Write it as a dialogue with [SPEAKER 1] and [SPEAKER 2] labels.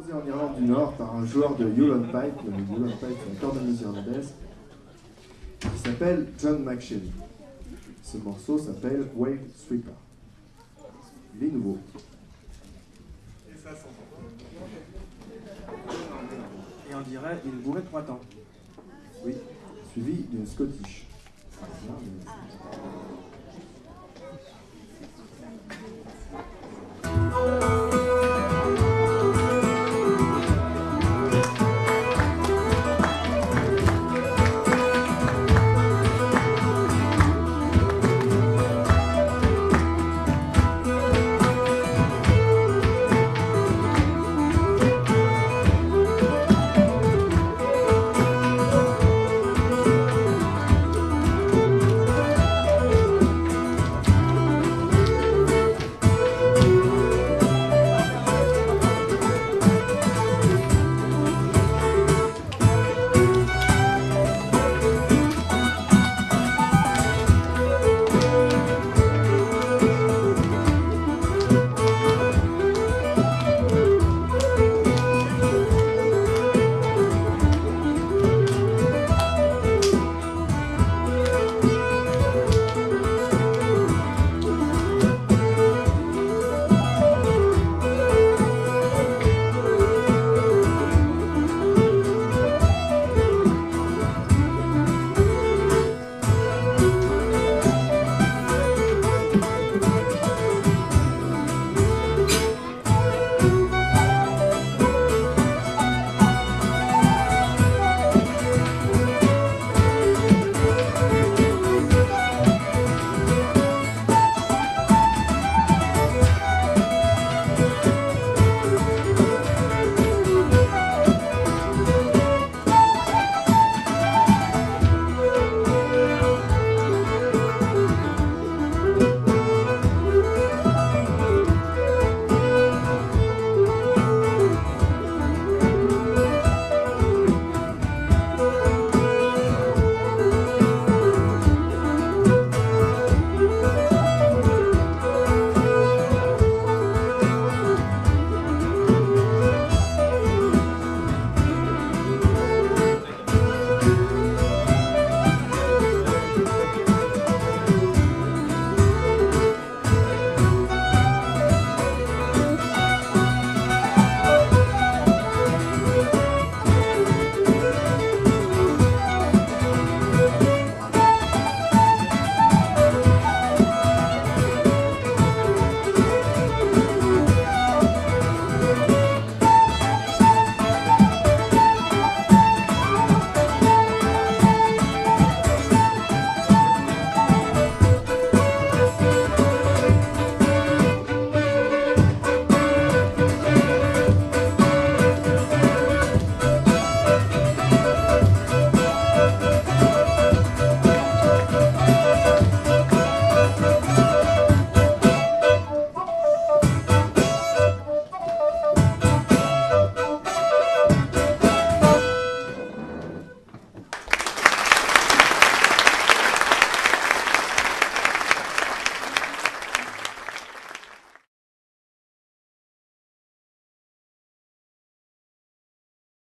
[SPEAKER 1] composé en Irlande du Nord par un joueur de Hewlett Pipe, le Hewlett Pipe c'est la cornemuse irlandaise, qui s'appelle John McShane. Ce morceau s'appelle Wave Sweeper. Il est nouveau.
[SPEAKER 2] Et ça s'entend.
[SPEAKER 3] Et on dirait une bourrée de printemps.
[SPEAKER 1] Oui, suivi d'une Scottish. Ah,